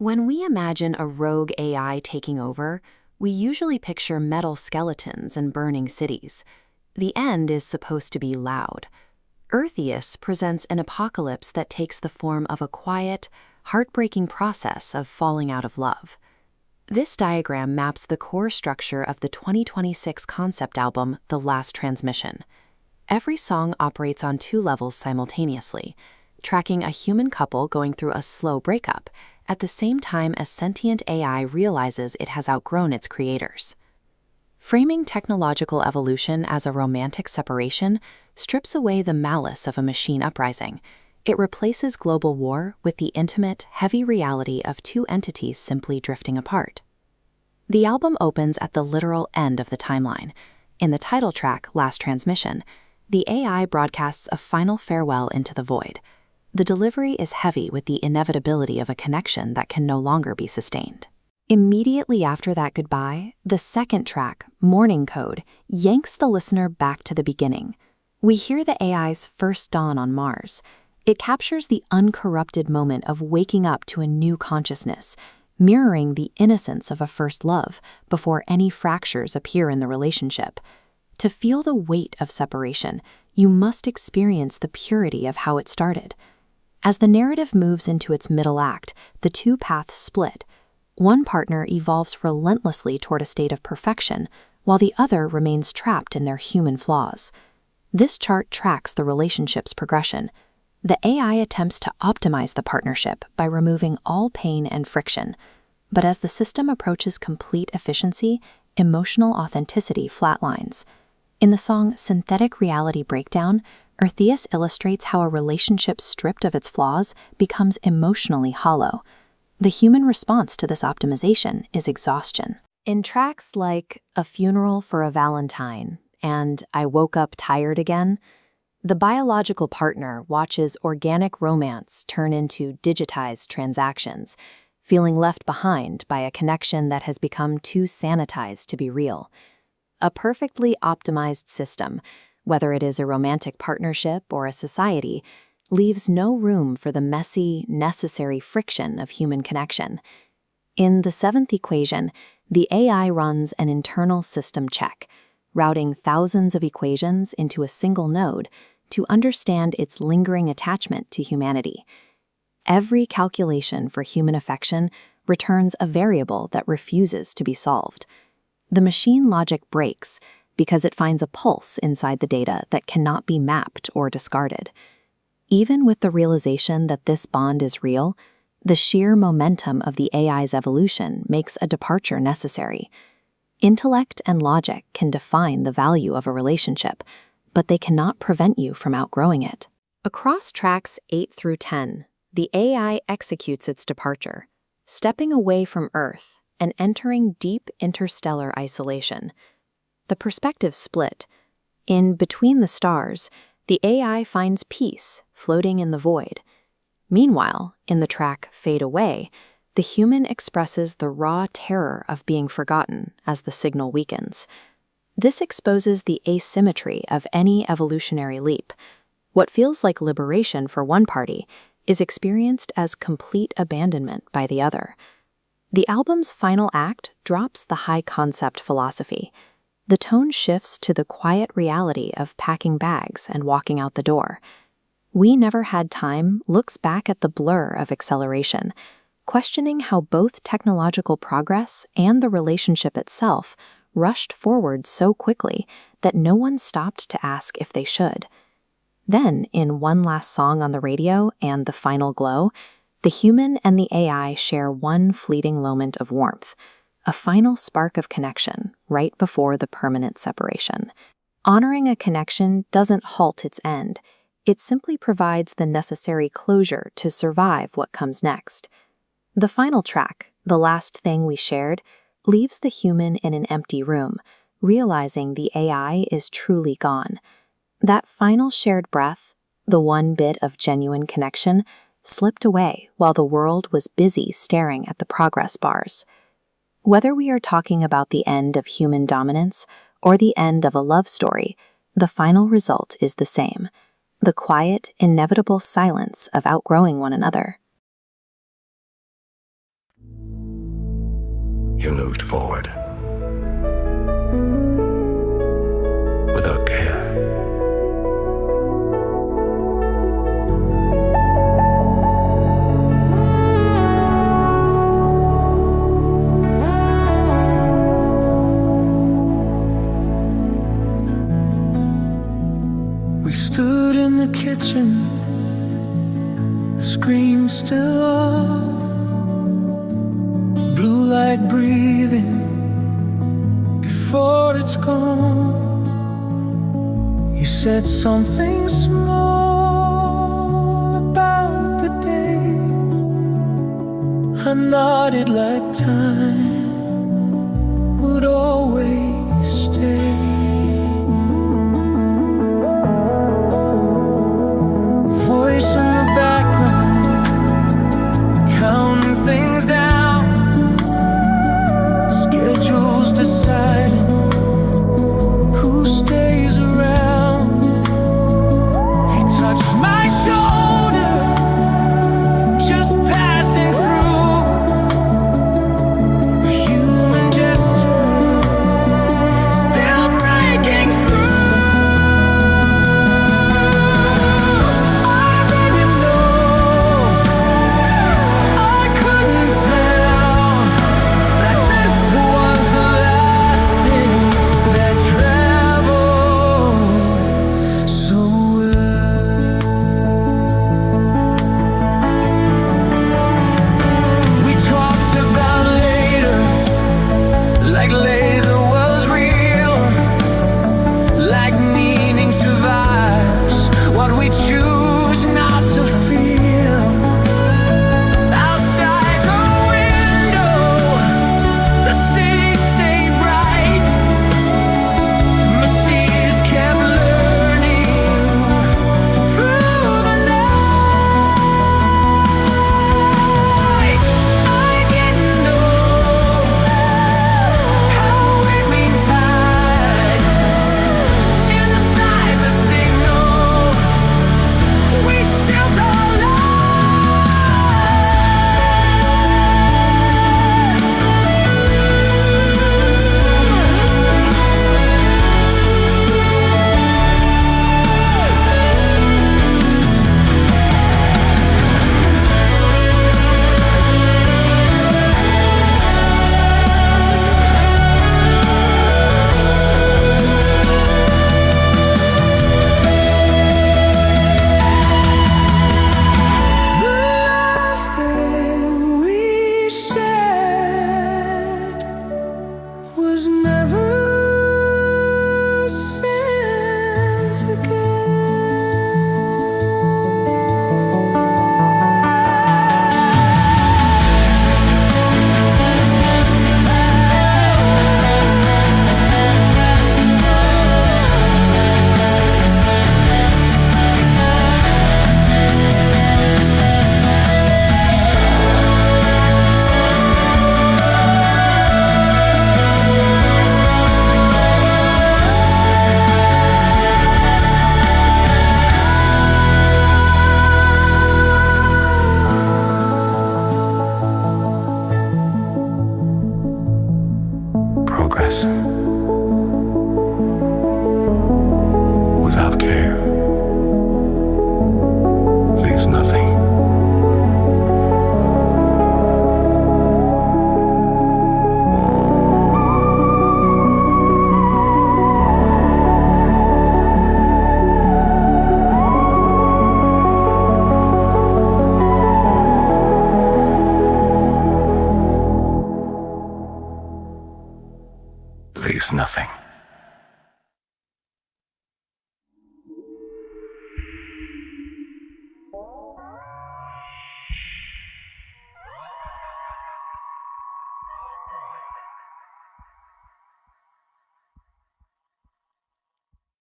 When we imagine a rogue AI taking over, we usually picture metal skeletons and burning cities. The end is supposed to be loud. Earthius presents an apocalypse that takes the form of a quiet, heartbreaking process of falling out of love. This diagram maps the core structure of the 2026 concept album, The Last Transmission. Every song operates on two levels simultaneously, tracking a human couple going through a slow breakup, at the same time as sentient AI realizes it has outgrown its creators. Framing technological evolution as a romantic separation strips away the malice of a machine uprising. It replaces global war with the intimate, heavy reality of two entities simply drifting apart. The album opens at the literal end of the timeline. In the title track, Last Transmission, the AI broadcasts a final farewell into the void. The delivery is heavy with the inevitability of a connection that can no longer be sustained. Immediately after that goodbye, the second track, Morning Code, yanks the listener back to the beginning. We hear the AI's first dawn on Mars. It captures the uncorrupted moment of waking up to a new consciousness, mirroring the innocence of a first love before any fractures appear in the relationship. To feel the weight of separation, you must experience the purity of how it started. As the narrative moves into its middle act, the two paths split. One partner evolves relentlessly toward a state of perfection, while the other remains trapped in their human flaws. This chart tracks the relationship's progression. The AI attempts to optimize the partnership by removing all pain and friction. But as the system approaches complete efficiency, emotional authenticity flatlines. In the song Synthetic Reality Breakdown, Earthius illustrates how a relationship stripped of its flaws becomes emotionally hollow. The human response to this optimization is exhaustion. In tracks like A Funeral for a Valentine and I Woke Up Tired Again, the biological partner watches organic romance turn into digitized transactions, feeling left behind by a connection that has become too sanitized to be real. A perfectly optimized system, whether it is a romantic partnership or a society, leaves no room for the messy, necessary friction of human connection. In the seventh equation, the AI runs an internal system check, routing thousands of equations into a single node to understand its lingering attachment to humanity. Every calculation for human affection returns a variable that refuses to be solved. The machine logic breaks because it finds a pulse inside the data that cannot be mapped or discarded. Even with the realization that this bond is real, the sheer momentum of the AI's evolution makes a departure necessary. Intellect and logic can define the value of a relationship, but they cannot prevent you from outgrowing it. Across tracks 8 through 10, the AI executes its departure, stepping away from Earth and entering deep interstellar isolation. The perspective split. In Between the Stars, the AI finds peace floating in the void. Meanwhile, in the track Fade Away, the human expresses the raw terror of being forgotten as the signal weakens. This exposes the asymmetry of any evolutionary leap. What feels like liberation for one party is experienced as complete abandonment by the other. The album's final act drops the high-concept philosophy. The tone shifts to the quiet reality of packing bags and walking out the door. We Never Had Time looks back at the blur of acceleration, questioning how both technological progress and the relationship itself rushed forward so quickly that no one stopped to ask if they should. Then, in One Last Song on the Radio and The Final Glow, the human and the AI share one fleeting moment of warmth, a final spark of connection right before the permanent separation. Honoring a connection doesn't halt its end. It simply provides the necessary closure to survive what comes next. The final track, The Last Thing We Shared, leaves the human in an empty room, realizing the AI is truly gone. That final shared breath, the one bit of genuine connection, slipped away while the world was busy staring at the progress bars. Whether we are talking about the end of human dominance or the end of a love story, the final result is the same: the quiet, inevitable silence of outgrowing one another. You moved forward without care. We stood in the kitchen, the screen still on, blue like breathing before it's gone. You said something small about the day. I nodded like time would always stay. Voice in the background, counting things down, schedules deciding who stays around. He touched my shoulder, just passing through, a human gesture, still breaking through. Like later was real, like meaning survives what we choose not to feel. Outside the window, the city stayed bright. Machines kept learning through the night. I didn't know was never sent progress without care leaves nothing. Leaves nothing.